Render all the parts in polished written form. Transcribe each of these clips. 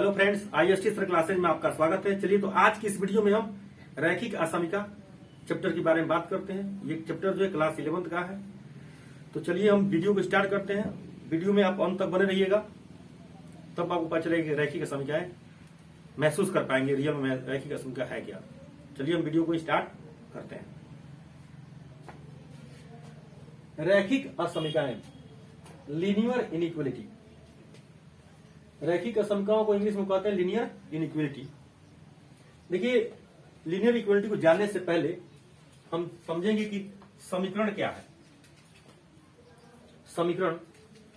Hello friends, IST sir classes में आपका स्वागत है। चलिए तो आज की इस वीडियो में हम रैखिक असमिका चैप्टर के बारे में बात करते हैं। ये चैप्टर जो है क्लास 11th का है। तो चलिए हम वीडियो को स्टार्ट करते हैं। वीडियो में आप अंत तक बने रहिएगा, तब आपको पता चलेगा कि रैखिक असमिकाएं महसूस कर पाएंगे रियल में रैखिक असमिका है क्या। चलिए हम वीडियो को स्टार्ट करते हैं। रैखिक असमिकाएं, लीनियर इनइक्वलिटी। रैखिक असमिकाओं को इंग्लिश में कहते हैं लीनियर इनइक्वलिटी। देखिए, लीनियर इक्वलिटी को जानने से पहले हम समझेंगे कि समीकरण क्या है। समीकरण,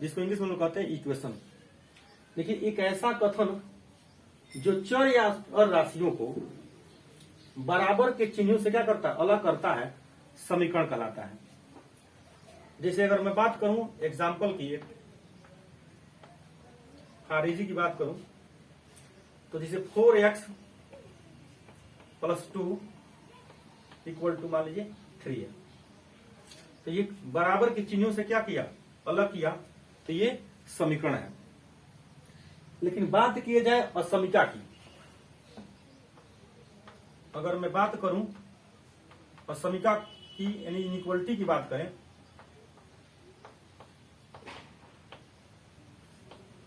जिसको इंग्लिश में कहते हैं इक्वेशन। देखिए, एक ऐसा कथन जो चर या और राशियों को बराबर के चिन्हों से क्या करता है, अलग करता है, समीकरण कहलाता है। जैसे अगर मैं बात करूं एग्जाम्पल की, एक खारिजी की बात करूं तो जैसे 4x + 2 = मान लीजिए 3 है। तो ये बराबर के चिन्हों से क्या किया, अलग किया, तो ये समीकरण है। लेकिन बात की जाए असमिका की, अगर मैं बात करूं असमिका की यानी इनइक्वलिटी की बात करें,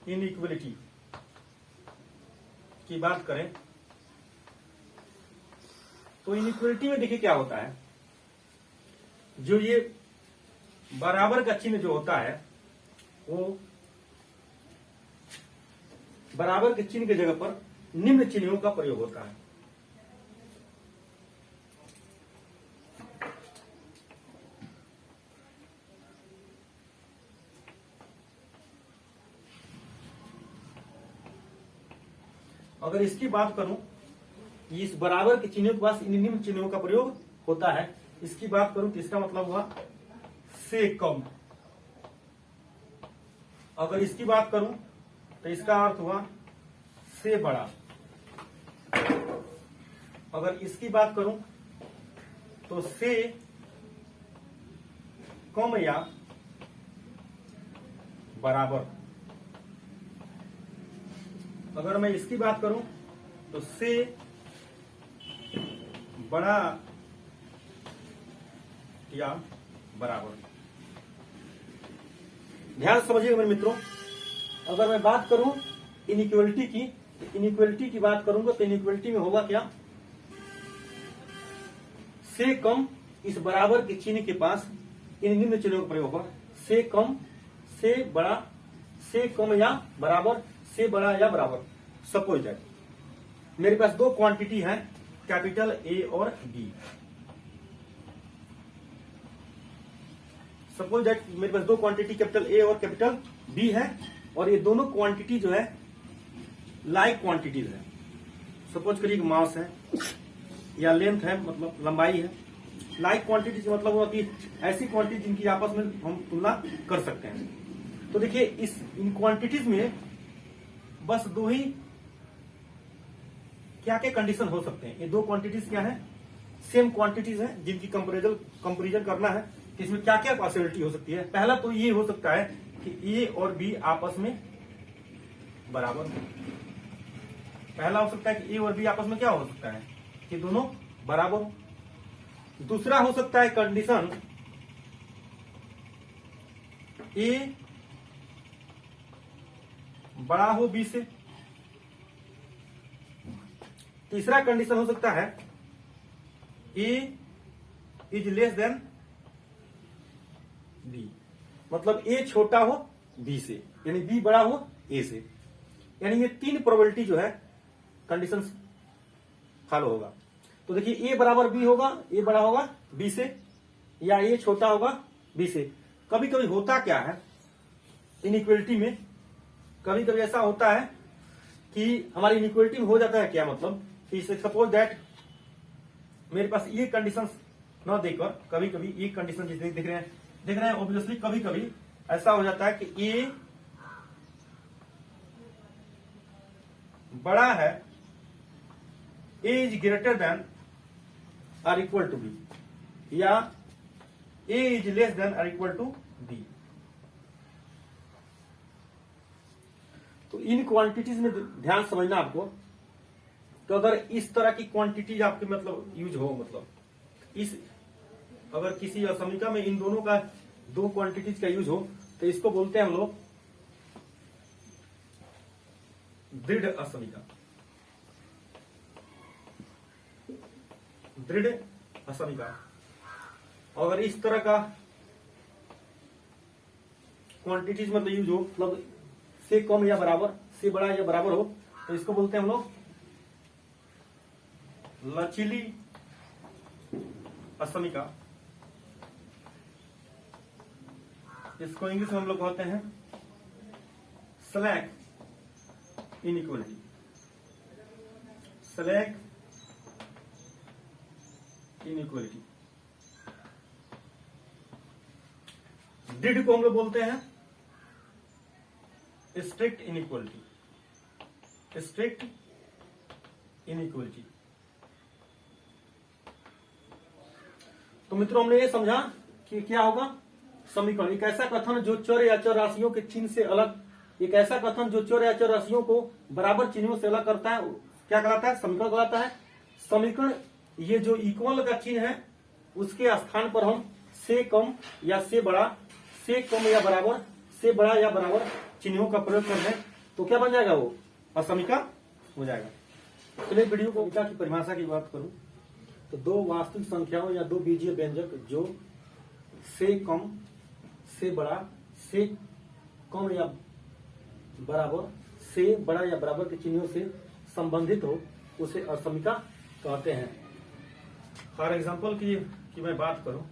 इनइक्वलिटी की बात करें तो इनइक्वलिटी में देखिए क्या होता है, जो ये बराबर का चिन्ह जो होता है वो बराबर के चिन्ह की जगह पर निम्न चिन्हों का प्रयोग होता है। अगर इसकी बात करूं, इस बराबर के चिन्हों के पास इन निम्न चिन्हों का प्रयोग होता है। इसकी बात करूं तो इसका मतलब हुआ से कम। अगर इसकी बात करूं तो इसका अर्थ हुआ से बड़ा। अगर इसकी बात करूं तो से कम या बराबर। अगर मैं इसकी बात करूं तो से बड़ा या बराबर। ध्यान से समझिएगा मेरे मित्रों। अगर मैं बात करूं इनइक्वलिटी की, तो इनइक्वलिटी की बात करूंगा तो इनइक्वलिटी में होगा क्या, से कम इस बराबर के चिन्ह के पास इन निम्न चिन्हों का प्रयोग होगा। से कम, से बड़ा, से कम या बराबर, से बड़ा या बराबर। सपोज दैट मेरे पास दो क्वांटिटी हैं, कैपिटल ए और बी। सपोज दैट मेरे पास दो क्वांटिटी कैपिटल ए और कैपिटल बी है, और ये दोनों क्वांटिटी जो है लाइक क्वांटिटीज है। सपोज करिए मास है या लेंथ है, मतलब लंबाई है। लाइक क्वांटिटीज मतलब हुआ कि ऐसी क्वांटिटी जिनकी आपस में हम तुलना कर सकते हैं। तो देखिए, इन क्वांटिटीज में बस दो ही क्या क्या कंडीशन हो सकते हैं। ये दो क्वांटिटीज क्या है, सेम क्वांटिटीज हैं जिनकी कंपेरिजन करना है। इसमें क्या क्या पॉसिबिलिटी हो सकती है। पहला तो ये हो सकता है कि ए और बी आपस में बराबर हो। पहला हो सकता है कि ए और बी आपस में क्या हो सकता है, कि दोनों बराबर हो। दूसरा हो सकता है कंडीशन ए बड़ा हो बी से। तीसरा कंडीशन हो सकता है A is less then B, मतलब ए छोटा हो बी से, यानी बी बड़ा हो ए से। यानी ये तीन प्रोबेबिलिटी जो है कंडीशन फॉलो होगा। तो देखिए, ए बराबर बी होगा, ए बड़ा होगा बी से, या ए छोटा होगा बी से। कभी कभी होता क्या है इनइक्वलिटी में, कभी कभी ऐसा होता है कि हमारी इनइक्वलिटी में हो जाता है क्या, मतलब कि सपोज दैट मेरे पास ये कंडीशंस न देकर कभी कभी ये कंडीशन जिस देख रहे हैं ऑब्वियसली कभी कभी ऐसा हो जाता है कि ए बड़ा है, A is greater than or equal to B, या A is less than or equal to B. तो इन क्वांटिटीज में ध्यान समझना आपको। तो अगर इस तरह की क्वांटिटीज आपके मतलब यूज हो, मतलब इस अगर किसी असमिका में इन दोनों का दो क्वांटिटीज का यूज हो तो इसको बोलते हैं हम लोग दृढ़ असमिका। दृढ़ असमिका। अगर इस तरह का क्वांटिटीज मतलब यूज हो, मतलब से कम या बराबर, से बड़ा या बराबर हो, तो इसको बोलते हैं हम लोग लचीली असमिका। इसको इंग्लिश में हम लोग कहते हैं स्लैक इनइक्वलिटी। Slack inequality. दृढ़ को हम लोग बोलते हैं स्ट्रिक्ट इनइक्वलिटी। Strict inequality. तो मित्रों हमने ये समझा कि क्या होगा समीकरण, एक ऐसा कथन जो चर या चर राशियों के चिन्ह से अलग, एक ऐसा कथन जो चर या चर राशियों को बराबर चिन्हों से अलग करता है, क्या कहलाता है? समीकरण कहलाता है। समीकरण ये जो इक्वल का चिन्ह है उसके स्थान पर हम से कम या से बड़ा, से कम या बराबर, से बड़ा या बराबर चिन्हों का प्रयोग कर दें तो क्या बन जाएगा? वो असमिका हो जाएगा। चलिए वीडियो को की परिभाषा की बात करूं तो दो वास्तविक संख्याओं या दो बीजीय व्यंजक जो से कम, से बड़ा, से कम या बराबर, से बड़ा या बराबर के चिन्हों से संबंधित हो उसे असमिका कहते हैं। फॉर एग्जाम्पल की मैं बात करूं,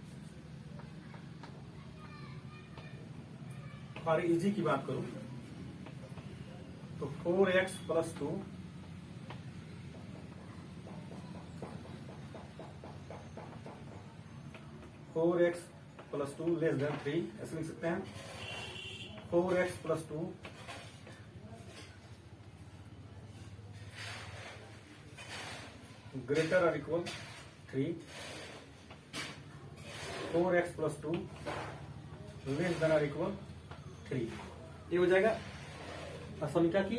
फॉर इजी की बात करूं तो 4x + 2 4x + 2 < 3 ऐसे लिख सकते हैं। 4x + 2 ≥ 3। 4x + 2 < 3। ये हो जाएगा असमिका की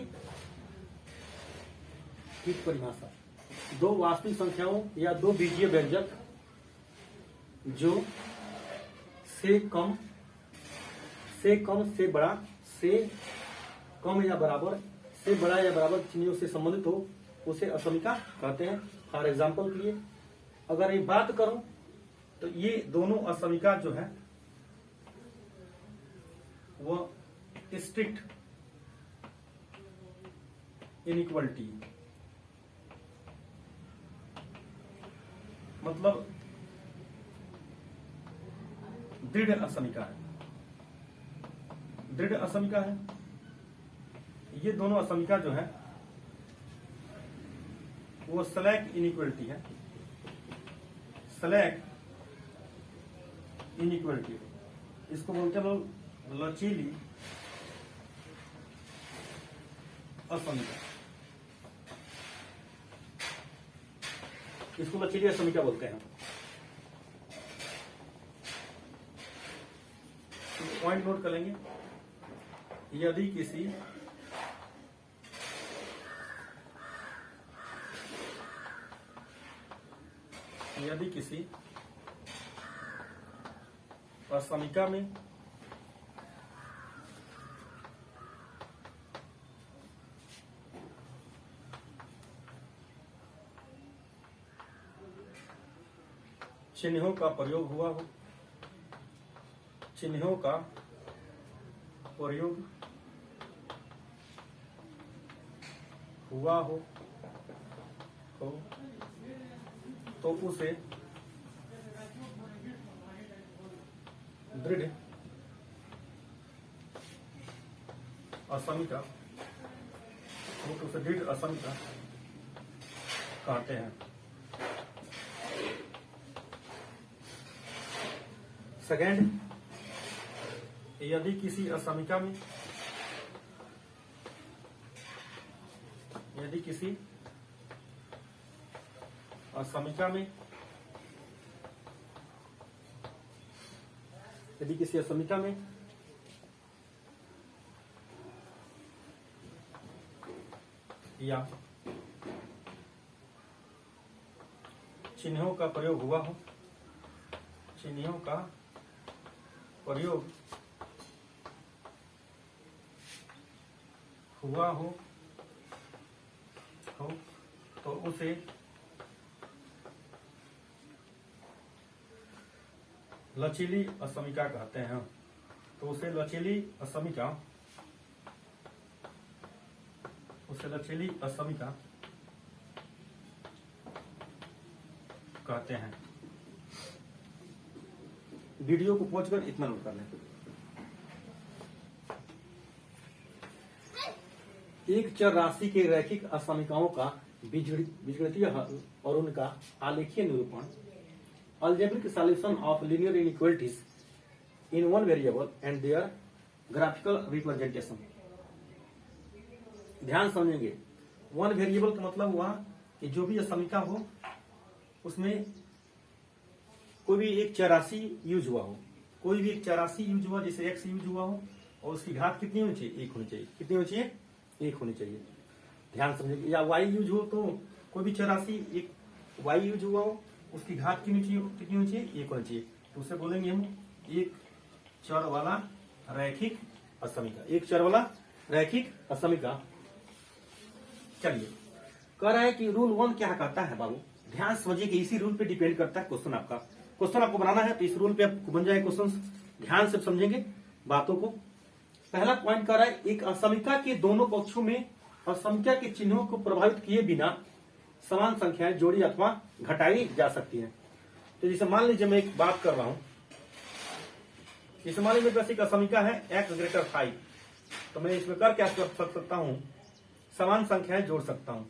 परिभाषा। दो वास्तविक संख्याओं या दो बीजीय व्यंजक जो से कम, से बड़ा, से कम या बराबर, से बड़ा या बराबर चिन्हों से संबंधित हो उसे असमिका कहते हैं। फॉर एग्जाम्पल के लिए अगर ये बात करूं तो ये दोनों असमिका जो है वो स्ट्रिक्ट इनइक्वलिटी, मतलब दृढ़ असमिका है। दृढ़ असमिका है। ये दोनों असमिका जो है वो स्लैक इनइक्वलिटी है। स्लैक इनइक्वलिटी, इसको बोलते हैं लोग लचीली असमिका। इसको लचीली असमिका बोलते हैं। पॉइंट नोट कर लेंगे। यदि किसी असमिका में चिन्हों का प्रयोग हुआ हो, चिन्हों का प्रयोग हुआ हो तो उसे दृढ़ असमिका, उसे दृढ़ असमिका कहते हैं। सेकेंड, यदि किसी असमिका में यदि किसी असमिका में या चिन्हों का प्रयोग हुआ हो, चिन्हों का प्रयोग हुआ हो तो उसे लचीली असमिका कहते हैं। तो उसे लचीली असमिका कहते हैं। वीडियो को पहुंच कर इतना नोट कर लें। एक चर राशि के रैखिक असमिकाओं का बीजगणितीय हल और उनका आलेखीय निरूपण, algebraic solution of linear inequalities in one variable and their graphical representation। ध्यान समझेंगे, वन वेरिएबल का मतलब हुआ कि जो भी असमिका हो उसमें कोई भी एक चरासी यूज हुआ हो, कोई भी एक चरासी यूज हुआ, जैसे एक्स यूज हुआ हो और उसकी घात कितनी होनी चाहिए? एक होनी चाहिए। कितनी होनी चाहिए? एक होनी चाहिए। ध्यान समझेंगे। या वाई यूज हो तो कोई भी चरासी एक वाई यूज हुआ हो उसकी घात कितनी होनी चाहिए? एक होनी चाहिए। तो उसे बोलेंगे हम एक चर वाला रैखिक असमिका। एक चर वाला रैखिक असमिका। चलिए, कह रहा है कि रूल 1 क्या कहता है बाबू? ध्यान समझिए कि इसी रूल पे डिपेंड करता है क्वेश्चन। आपका क्वेश्चन आपको बनाना है तो इस रूल पे आपको बन जाए क्वेश्चन। ध्यान से समझेंगे बातों को। पहला पॉइंट कह रहा है एक असमिका के दोनों पक्षों में असंख्या के चिन्हों को प्रभावित किए बिना समान संख्याएं जोड़ी अथवा घटाई जा सकती हैं। तो जैसे मान लीजिए मैं एक बात कर रहा हूं, जैसे मान लीजिए मेरे पास एक असमिका है x ग्रेटर 5, तो मैं इसमें कर क्या कर सकता हूं? समान संख्याएं जोड़ सकता हूं।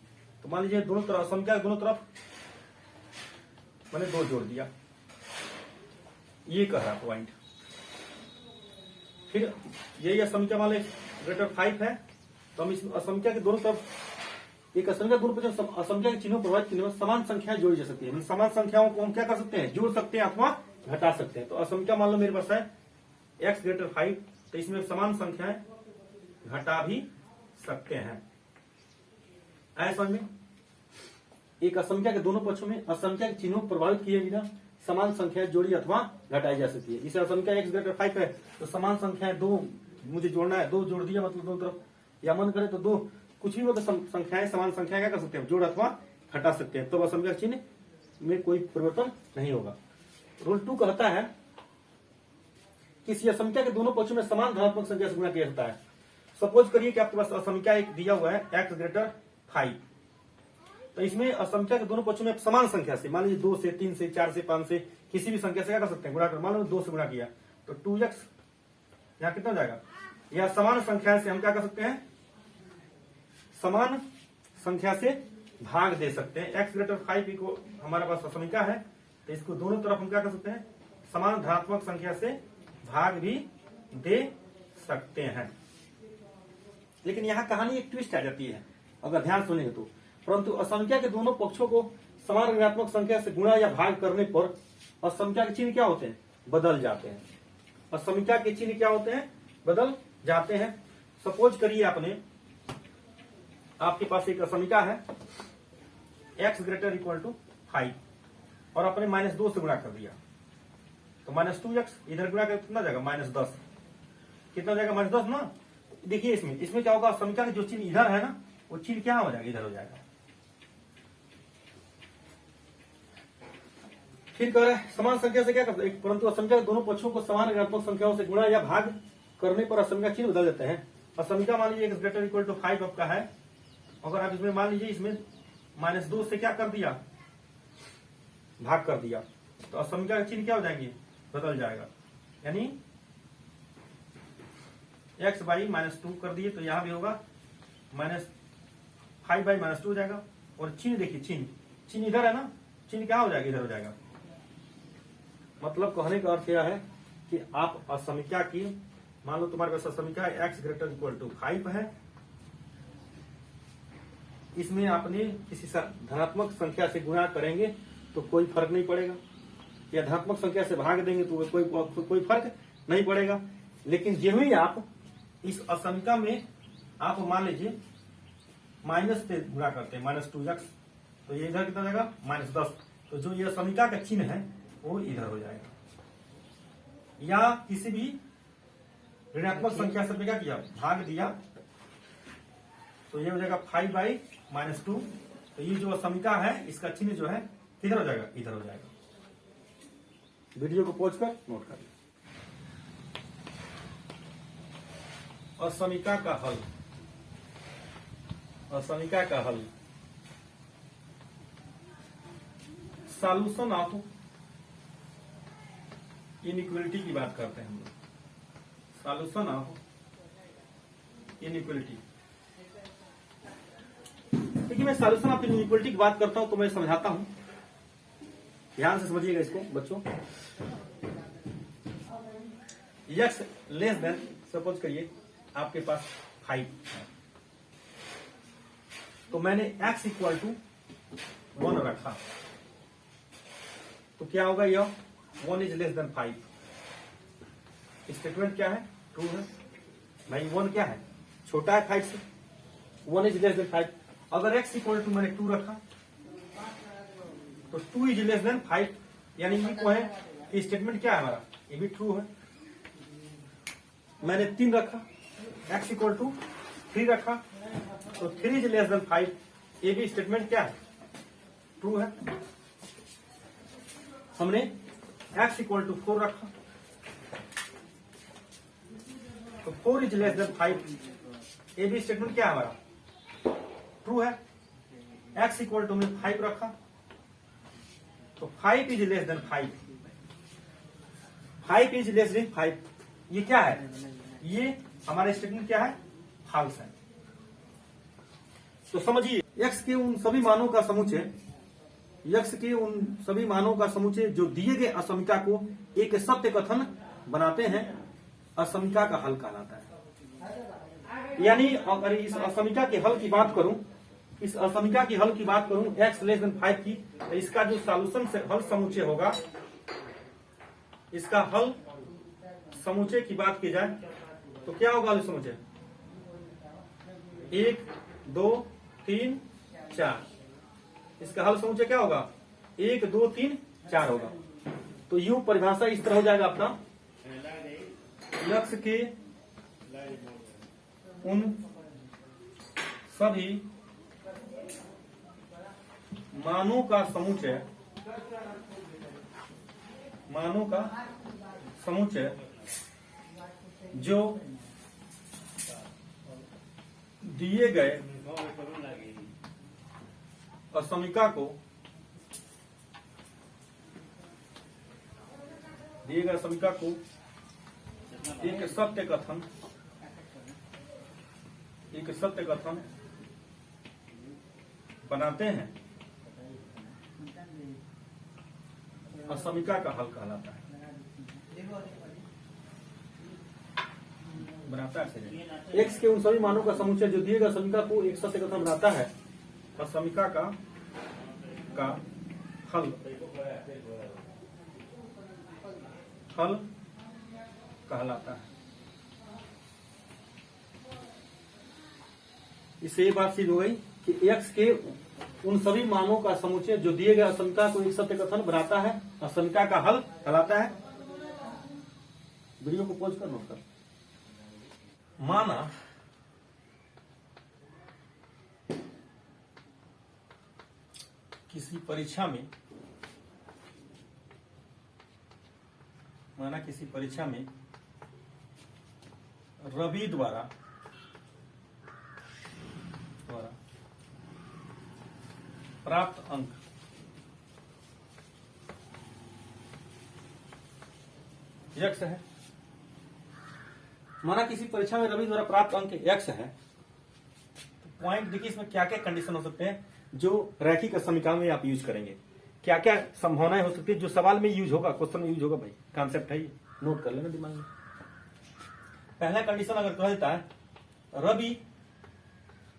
तो मान लीजिए दोनों तरफ असमिका दोनों तरफ मैंने 2 जोड़ दिया, ये कह रहा पॉइंट। फिर यही असमिका मान लीजिए ग्रेटर 5 है, तो हम इस असमिका के दोनों तरफ एक असमिका दोनों पर असमिका के चिन्हों प्रभावित करने में समान संख्याएं जोड़ी जा सकती है। समान संख्याओं को हम क्या कर सकते हैं? जोड़ सकते हैं अथवा घटा सकते हैं। तो असमिका मान लो मेरे पास है x ग्रेटर 5, तो इसमें समान संख्याएं घटा भी सकते हैं। ऐसा समझ में, एक असमिका के दोनों पक्षों में असमिका के चिन्हों प्रभावित किए बिना समान संख्याएं जोड़ी अथवा घटाई जा सकती है। इसे असमिका x ग्रेटर 5 है तो समान संख्याएं 2 मुझे जोड़ना है, 2 जोड़ दिया मतलब दोनों तरफ, या मन करे तो 2 कुछ भी मतलब संख्याएं समान संख्याएं क्या कर सकते हैं? जोड़ अथवा घटा सकते हैं। तो असमिका चिन्ह में कोई परिवर्तन नहीं होगा। रूल 2 कहता है किसी असमिका के दोनों पक्षों में समान धनात्मक संख्या से गुणा किया जाता है। सपोज करिए कि आपके पास असमिका एक दिया हुआ है x ग्रेटर 5, तो इसमें असमिका के दोनों पक्षों में समान संख्या से, मान लीजिए 2 से 3 से 4 से 5 से किसी भी संख्या से क्या कर सकते हैं? गुणा कर। मान लो 2 से गुणा किया तो 2x यहाँ कितना हो जाएगा? या समान संख्या से हम क्या कर सकते हैं? समान संख्या से भाग दे सकते हैं। x ग्रेटर 5 को हमारे पास असमिका है तो इसको दोनों तरफ हम क्या कर सकते हैं? समान धनात्मक संख्या से भाग भी दे सकते हैं। लेकिन यहाँ कहानी एक ट्विस्ट आ जाती है अगर ध्यान सुनेंगे तो। परंतु असंख्या के दोनों पक्षों को समान ऋणात्मक संख्या से गुणा या भाग करने पर असंख्या के चिन्ह क्या होते हैं? बदल जाते हैं। असंख्या के चिन्ह क्या होते हैं? बदल जाते हैं। सपोज करिए आपके पास एक असमिका है x ग्रेटर इक्वल टू 5 और आपने -2 से गुणा कर दिया, तो -2x इधर गुणा कर कितना जाएगा? -10। कितना जाएगा? -10 ना। देखिए इसमें क्या होगा? असमिका के जो चिन्ह इधर है ना, वो चिन्ह क्या हो जाएगा? इधर हो जाएगा। फिर कह रहा है समान संख्या से क्या करते हैं? परंतु असमिका के दोनों पक्षों को समान ऋणात्मक संख्याओं से गुणा या भाग करने पर असमिका चिन्ह बदल जाते हैं। असमिका मान लीजिए x ग्रेटर इक्वल टू 5 आपका है, अगर आप इसमें मान लीजिए इसमें -2 से क्या कर दिया? भाग कर दिया, तो असमिका का चिन्ह क्या हो जाएंगे? बदल जाएगा। यानी x बाई -2 कर दिए तो यहां भी होगा -5 बाई -2 हो जाएगा। और चिन्ह देखिए, चिन्ह इधर है ना, चिन्ह क्या हो जाएगा? इधर हो जाएगा। मतलब कहने का अर्थ यह है कि आप असमिका की, मान लो तुम्हारे पास असमिका x ग्रेटर इक्वल टू 5 है, इसमें आपने किसी धनात्मक संख्या से गुणा करेंगे तो कोई फर्क नहीं पड़ेगा, या धनात्मक संख्या से भाग देंगे तो कोई फर्क नहीं पड़ेगा। लेकिन जो ही आप इस असमिका में आप मान लीजिए माइनस से गुणा करते हैं, -2x, तो ये इधर कितना जाएगा -10। तो जो ये समीकरण का चिन्ह है वो इधर हो जाएगा। या किसी भी ऋणात्मक संख्या से क्या किया, भाग दिया, तो ये हो जाएगा 5/-2। तो ये जो समीकरण है इसका चिन्ह जो है किधर हो जाएगा, इधर हो जाएगा। वीडियो को पॉज कर नोट कर। असमीकरण का हल, असमीकरण का हल, सॉल्यूशन ऑफ इनइक्वलिटी की बात करते हैं हम लोग। सॉल्यूशन ऑफ इनइक्वलिटी, देखिए मैं सॉल्यूशन ऑफ इनइक्वलिटी की बात करता हूं तो मैं समझाता हूं, ध्यान से समझिएगा इसको बच्चों। x लेस देन, सपोज करिए आपके पास 5 है, तो मैंने x इक्वल टू 1 रखा, तो क्या होगा, यह 1 इज लेस देन 5। स्टेटमेंट क्या है, ट्रू है भाई। 1 क्या है, छोटा है 5 से, 1 इज लेस देन 5। अगर x इक्वल टू मैंने 2 रखा तो 2 इज लेस देन 5, यानी ये को है, स्टेटमेंट क्या है हमारा, ये भी ट्रू है। मैंने 3 रखा, x इक्वल टू 3 रखा, तो 3 इज लेस देन 5, ये भी स्टेटमेंट क्या है, ट्रू है। हमने x इक्वल टू 4 रखा, तो 4 इज लेस देन 5, ये भी स्टेटमेंट क्या है हमारा, ट्रू है। x इक्वल टू में 5 रखा, तो 5 is less then 5, 5 is less then 5, ये क्या है, ये हमारा स्टेटमेंट क्या है, फॉल्स है। तो समझिए x के उन सभी मानों का समुच्चय, x के उन सभी मानों का समुच्चय जो दिए गए असमीकरण को एक सत्य कथन बनाते हैं, असमीकरण का हल कहलाता है। यानी अगर इस असमीकरण के हल की बात करूं, इस असमीकरण के हल की बात करूं x लेस देन 5 की, तो इसका जो सॉल्यूशन से हल समुच्चय होगा, इसका हल समुच्चय की बात की जाए तो क्या होगा हल समुच्चय, 1 2 3 4। इसका हल समुच्चय क्या होगा, 1 2 3 4 होगा। तो यूं परिभाषा इस तरह हो जाएगा अपना, x के उन सभी मानों का समुच्चय, मानों का समुच्चय जो दिए गए असमीकरण को, दिए गए समीकरण को एक सत्य कथन, एक सत्य कथन बनाते हैं, असमीकरण का हल कहलाता है। बनाता है x के उन सभी मानों का समुच्चय जो दिए गए समीकरण को एक सत्य कथन बनाता है, असमीकरण का हल, हल कहलाता है। इससे ये बात सिद्ध हो गई कि x के उन सभी मानों का समुच्चय जो दिए गए असमीकरण को एक सत्य कथन बनाता है, असमीकरण का हल कहलाता है। वीडियो को पॉज कर नोट कर। माना किसी परीक्षा में, माना किसी परीक्षा में रवि द्वारा प्राप्त अंक x है। माना किसी परीक्षा में रवि द्वारा प्राप्त अंक x है, तो पॉइंट देखिए इसमें क्या क्या कंडीशन हो सकते हैं जो रैखिक समीकरण में आप यूज करेंगे, क्या क्या संभावनाएं हो सकती है जो सवाल में यूज होगा, क्वेश्चन में यूज होगा। भाई कॉन्सेप्ट है ये, नोट कर लेना दिमाग में। पहला कंडीशन अगर कहा देता है रवि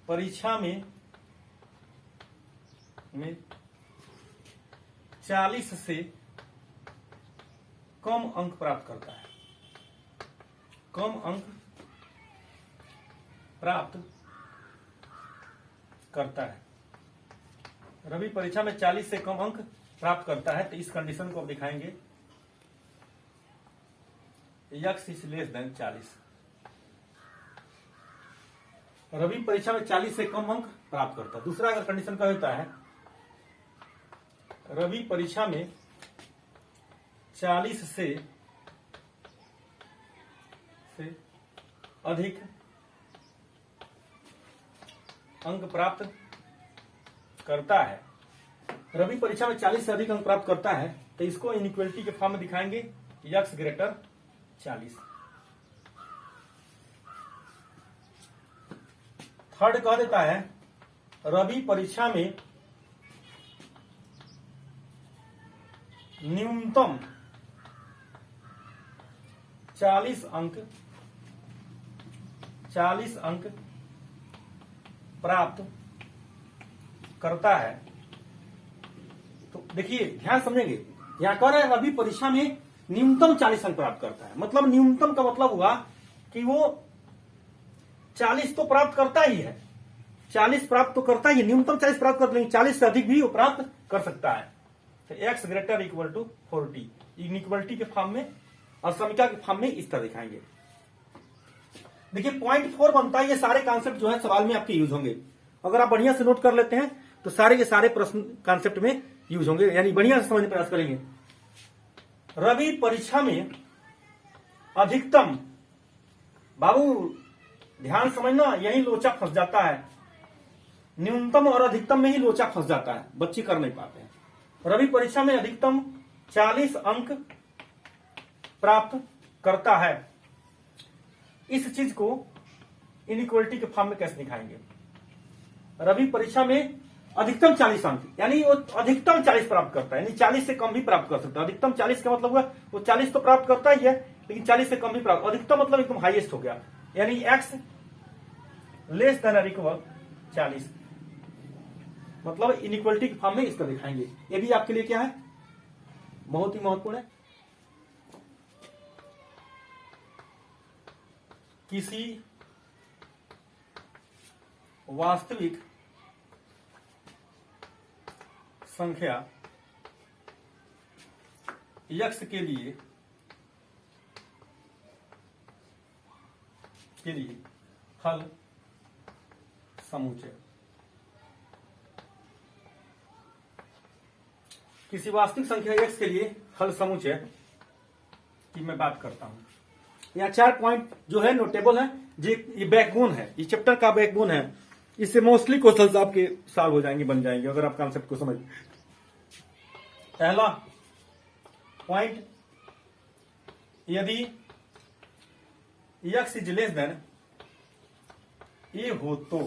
परीक्षा में 40 से कम अंक प्राप्त करता है, कम अंक प्राप्त करता है, रवि परीक्षा में 40 से कम अंक प्राप्त करता है, तो इस कंडीशन को अब दिखाएंगे x is less than 40। Ravi परीक्षा में 40 से कम अंक प्राप्त करता है। दूसरा अगर कंडीशन का होता है रवि परीक्षा में 40 से अधिक अंक प्राप्त करता है, रवि परीक्षा में 40 से अधिक अंक प्राप्त करता है, तो इसको इनइक्वलिटी के फॉर्म में दिखाएंगे x ग्रेटर 40। थर्ड कह देता है रवि परीक्षा में न्यूनतम 40 अंक प्राप्त करता है। तो देखिए ध्यान समझेंगे, यहां कह रहे हैं रवि परीक्षा में न्यूनतम 40 अंक प्राप्त करता है, मतलब न्यूनतम का मतलब हुआ कि वो 40 तो प्राप्त करता ही है, 40 प्राप्त तो करता ही है, न्यूनतम 40 प्राप्त करता है, 40 से अधिक भी वो प्राप्त कर सकता है। तो x greater equal to 40 inequality के फॉर्म में और समीकरण के फॉर्म में इस तरह दिखाएंगे। देखिए पॉइंट 4 बनता है, ये सारे कॉन्सेप्ट जो है सवाल में आपके यूज होंगे। अगर आप बढ़िया से नोट कर लेते हैं तो सारे के सारे प्रश्न कॉन्सेप्ट में यूज होंगे, यानी बढ़िया से समझने प्रयास करेंगे। रवि परीक्षा में अधिकतम, बाबू ध्यान समझना, यही लोचा फंस जाता है, न्यूनतम और अधिकतम में ही लोचा फंस जाता है, बच्चे कर नहीं पाते हैं। रवि परीक्षा में अधिकतम 40 अंक प्राप्त करता है, इस चीज को इनइक्वलिटी के फॉर्म में कैसे दिखाएंगे। रवि परीक्षा में अधिकतम 40 अंक, यानी वो अधिकतम 40 प्राप्त करता है, यानी 40 से कम भी प्राप्त कर सकता है। अधिकतम 40 का मतलब हुआ वो 40 तो प्राप्त करता ही है, लेकिन 40 से कम भी प्राप्त, अधिकतम मतलब एकदम हाईएस्ट हो गया, यानी x लेस देन और इक्वल 40, मतलब इनइक्वलिटी के फॉर्म में इसको दिखाएंगे। ये भी आपके लिए क्या है, बहुत ही महत्वपूर्ण है। किसी वास्तविक संख्या x के लिए हल समुच्चय, किसी वास्तविक संख्या x के लिए हल समुच्चय की मैं बात करता हूं। यहाँ 4 पॉइंट जो है नोटेबल है, ये बैकबोन है, ये चैप्टर का बैकबोन है, इससे मोस्टली क्वेश्चंस आपके सॉल्व हो जाएंगे, बन जाएंगे अगर आप कॉन्सेप्ट को समझ। पहला पॉइंट, यदि x इज लेस देन ए हो तो,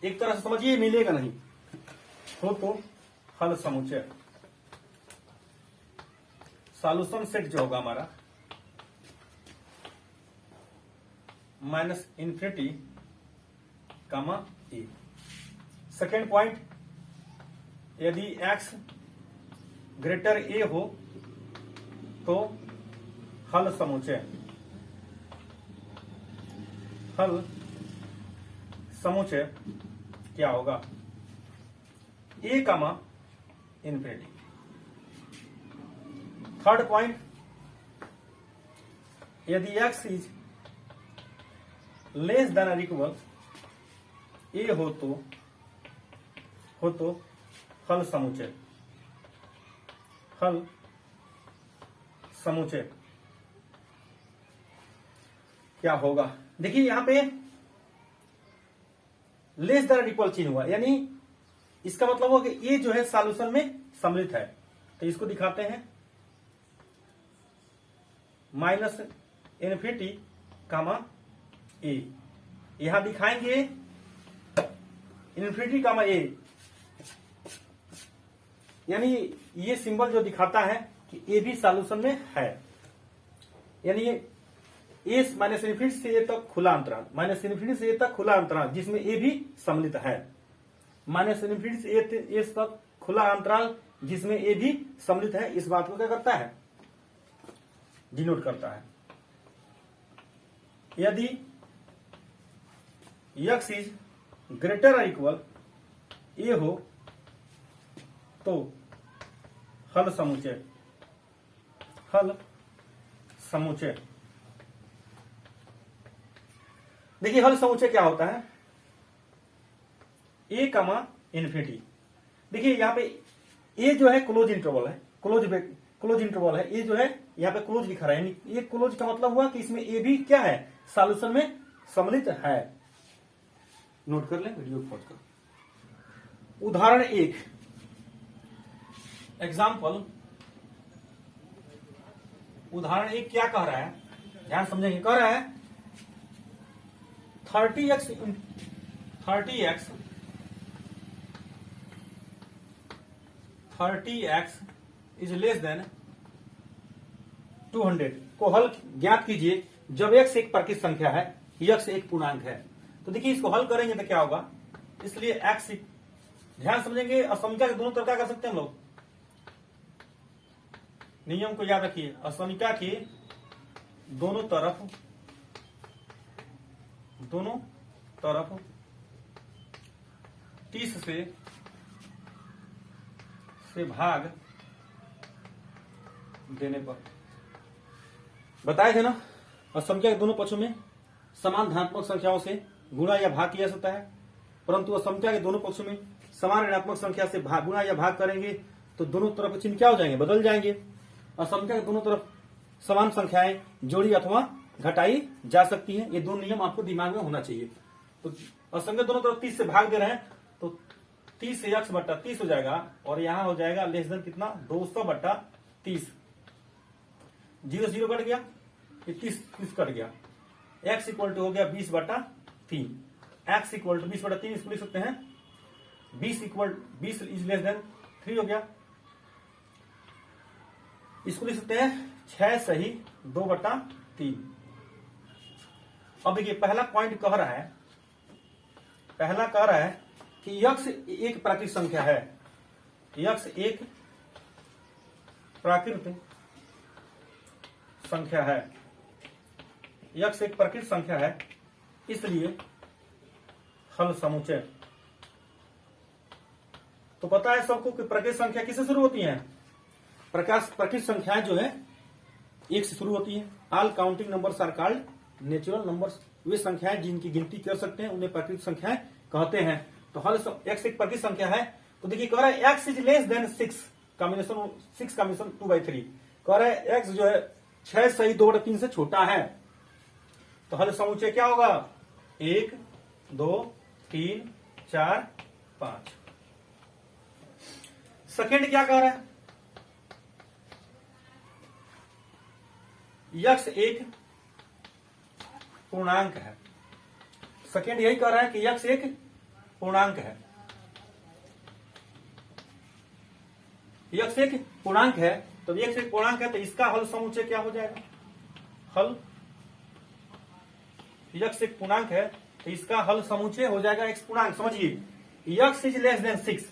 एक तरह से समझिए मिलेगा नहीं, हो तो हल समुच्चय, सॉल्यूशन सेट जो होगा हमारा -∞, ए। सेकेंड पॉइंट, यदि x ग्रेटर ए हो तो हल समुच्चय, क्या होगा, a, ∞। थर्ड पॉइंट, यदि x इज लेस देन और इक्वल ए हो तो हल समुच्चय क्या होगा। देखिए यहां पे लेस देन और इक्वल चिन्ह हुआ, यानी इसका मतलब होगा कि ए जो है सॉल्यूशन में सम्मिलित है, तो इसको दिखाते हैं -∞, ए। यहां दिखाएंगे ∞, ए, यानी ये सिंबल जो दिखाता है कि ए भी सॉल्यूशन में है, यानी ए -∞ से ए तक खुला अंतराल, -∞ से ए तक खुला अंतराल जिसमें ए भी सम्मिलित है, -∞ से ए तक खुला अंतराल जिसमें ए भी सम्मिलित है, इस बात को क्या करता है, डिनोट करता है। यदि x इज ग्रेटर और इक्वल ए हो तो हल समुच्चय, हल समुच्चय। देखिए हल समुच्चय क्या होता है, ए कमा इन्फिनिटी। देखिए यहां पे ए जो है क्लोज इंटरवल है, क्लोज इंटरवल है, ए जो है यहाँ पे क्लोज लिखा रहा है, ये क्लोज का मतलब हुआ कि इसमें ए भी क्या है, सॉल्यूशन में सम्मिलित है। नोट कर लें, वीडियो पॉज कर। उदाहरण 1, एग्जाम्पल, उदाहरण 1 क्या कह रहा है, ध्यान समझेंगे। कह रहा है 30x इज लेस देन 200 को हल ज्ञात कीजिए जब x एक प्राकृत संख्या है, x एक पूर्णांक है। तो देखिए इसको हल करेंगे तो क्या होगा, इसलिए x, ध्यान समझेंगे, असंख्या के दोनों तरफ क्या कर सकते हैं हम लोग, नियम को याद रखिए, असंख्या के दोनों तरफ 30 से भाग देने पर, बताए थे ना, असंख्या के दोनों पक्षों में समान धनात्मक संख्याओं से गुणा या भाग किया जा सकता है, परंतु असंख्या के दोनों पक्षों में समान ऋणात्मक संख्या से गुणा या भाग करेंगे तो दोनों तरफ चिन्ह क्या हो जाएंगे, बदल जाएंगे। असंख्या के दोनों तरफ समान संख्याएं जोड़ी अथवा घटाई जा सकती हैं, ये दो नियम आपको दिमाग में होना चाहिए। तो असंख्या दोनों तरफ 30 से भाग दे रहे हैं तो 30 से x बट्टा 30 हो जाएगा, और यहां हो जाएगा लेस देन कितना, 200 बट्टा 30, 0 कट गया, 30 कट गया, x इक्वल टू हो गया 20 बट्टा 3, x इक्वल टू 20 बट्टा 3, इसको लिख सकते हैं 20 इज लेस देन 3 हो गया, इसको लिख सकते हैं 6 सही 2 बट्टा 3। अब देखिए पहला पॉइंट कह रहा है, कि x एक प्राकृत संख्या है, x एक प्राकृत संख्या है, x एक प्राकृत संख्या है, इसलिए हल समुच्चय। तो पता है सबको कि प्राकृत संख्या किससे शुरू होती है, प्राकृत संख्याएं जो है 1 से शुरू होती है। All counting numbers are called natural numbers, वे संख्याएं जिनकी गिनती कर सकते हैं उन्हें प्राकृत संख्याएं कहते हैं। तो हल x एक प्राकृत संख्या है, तो देखिए कह रहा है x is less then 6 combination 2/3, कह रहा है x जो है 6 सही 2/3 से छोटा है, तो हल समुच्चय क्या होगा, 1 2 3 4 5। सेकेंड क्या कह रहा है, x एक पूर्णांक है, सेकेंड यही कह रहा है कि x एक पूर्णांक है, x एक पूर्णांक है, तो x एक पूर्णांक है तो इसका हल समुच्चय क्या हो जाएगा, हल, x एक पूर्णांक है तो इसका हल समुच्चय हो जाएगा x पूर्णांक। समझिए x इज लेस देन 6,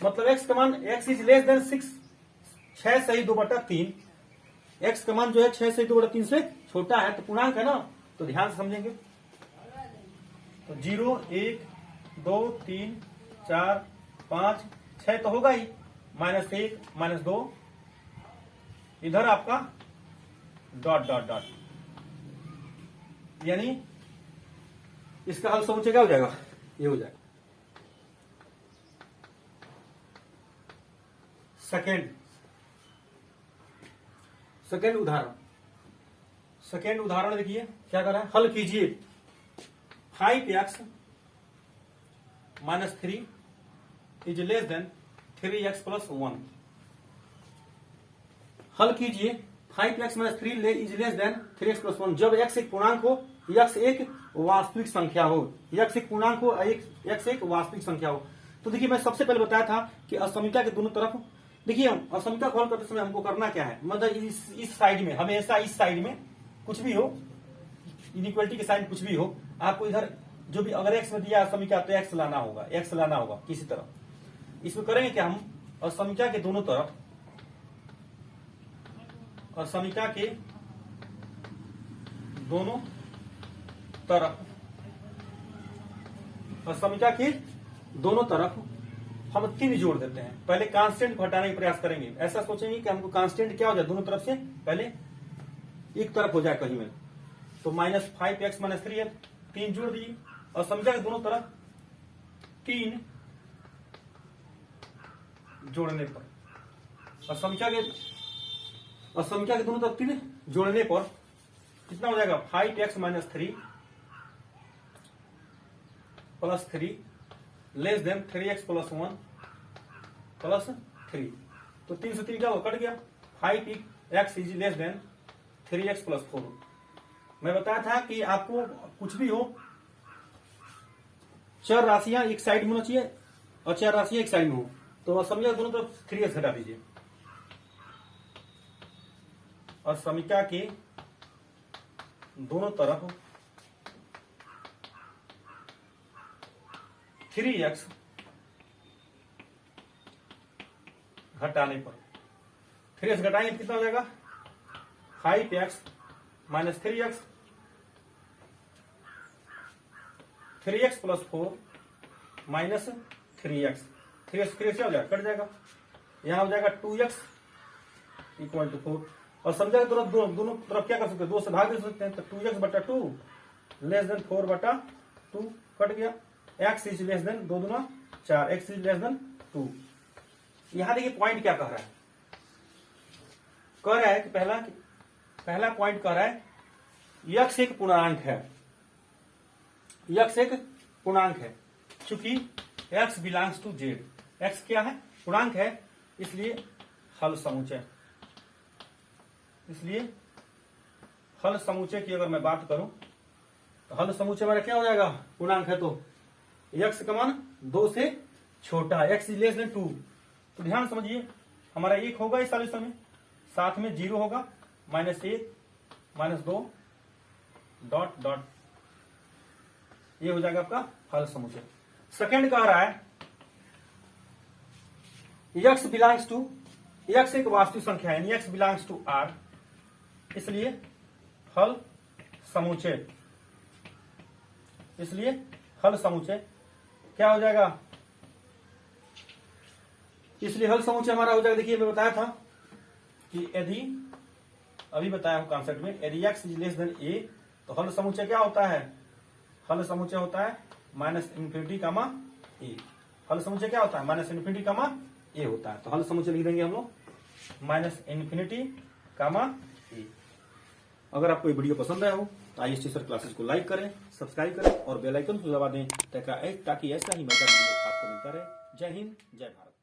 मतलब x का मान x इज लेस देन 6, 6 सही 2/3, x का मान जो है 6 सही 2/3 से छोटा है, तो पूर्णांक है ना, तो ध्यान से समझेंगे। तो 0 1 2 3 4 5 6 तो होगा ही, -1 -2, इधर आपका डॉट, यानी इसका हल समुच्चय क्या हो जाएगा, ये हो जाएगा। सेकेंड उदाहरण देखिए क्या कर रहा है, हल कीजिए 5x - 3 is less then 3x + 1। हल कीजिए 5x - 3 is less then 3x + 1 जब x एक पूर्णांक हो, x एक वास्तविक संख्या हो, x एक पूर्णांक हो, x एक वास्तविक संख्या हो। तो देखिए मैं सबसे पहले बताया था कि असमिका के दोनों तरफ, देखिए असमिका को हल करते समय हमको करना क्या है, मतलब इस साइड में, हमेशा इस साइड में कुछ भी हो, इनइक्वालिटी के साइन कुछ भी हो, आपको इधर जो भी अगर x में दिया असमिका तो x लाना होगा किसी तरह। इसमें करेंगे क्या, हम असमिका के दोनों तरफ, असमिका के दोनों तरफ और समीकरण के दोनों तरफ हम 3 जोड़ देते हैं। पहले कांस्टेंट को हटाने का प्रयास करेंगे। ऐसा सोचेंगे कि हमको कांस्टेंट क्या हो जाए, दोनों तरफ से पहले एक तरफ हो जाए कहीं में, तो -5x - 3 3 जोड़ दिए और समीकरण के दोनों तरफ 3 जोड़ने पर, और समीकरण के दोनों तरफ 3 जोड़ने पर कितना हो जाएगा, 5x - 3 + 3 लेस देन 3x + 1 + 3। तो 3 से 3 क्या हो, कट गया। 5x is less then 3x + 4। मैं बताया था कि आपको कुछ भी हो, चर राशियां एक साइड में होना चाहिए और चर राशियां एक साइड में हो। तो समीकरण दोनों तरफ 3x घटा दीजिए और समीकरण के दोनों तरफ 3x घटाने पर, 3x घटाएंगे तो कितना हो जाएगा, 5x - 3x 3x + 4 - 3x 3x क्या हो जाएगा, कट जाएगा। यहां हो जाएगा 2x = 4 और समझा दोनों तरफ क्या कर सकते हैं, 2 से भाग दे सकते हैं। तो 2x/2 लेस देन 4/2 कट गया। x इज लेस देन 2 दूना 4, x इज लेस देन 2। यहां देखिए पॉइंट क्या कह रहा है, कि पहला पॉइंट कह रहा है x एक पूर्णांक है, x एक पूर्णांक है। चूंकि x belongs to z, x क्या है, पूर्णांक है, इसलिए हल समुच्चय की अगर मैं बात करूं तो हल समुच्चय मेरा क्या हो जाएगा, पूर्णांक है तो x का मान 2 से छोटा, x इज लेस देन 2। तो ध्यान समझिए, हमारा 1 होगा इस सॉल्यूशन में, साथ में 0 होगा, -1 -2 ... ये हो जाएगा आपका हल समुच्चय। सेकंड कह रहा है x बिलोंग्स टू, x एक वास्तविक संख्या है, x बिलोंग्स टू R, इसलिए हल समुच्चय क्या हो जाएगा, इसलिए हल समुच्चय हमारा हो जाएगा। देखिए मैं बताया था कि यदि, अभी बताया हूं कॉन्सेप्ट में, यदि x is less then a तो हल समुच्चय क्या होता है, हल समुच्चय होता है -∞, a। हल समुच्चय क्या होता है, -∞, a होता है। तो हल समुच्चय लिख देंगे हम लोग -∞, a। अगर आपको ये वीडियो पसंद आया हो तो आईएएस टीचर क्लासेस को लाइक करें, सब्सक्राइब करें और बेल आइकन को दबा दें ताकि ऐसा ही मजा आपको मिलता रहे। जय हिंद, जय भारत।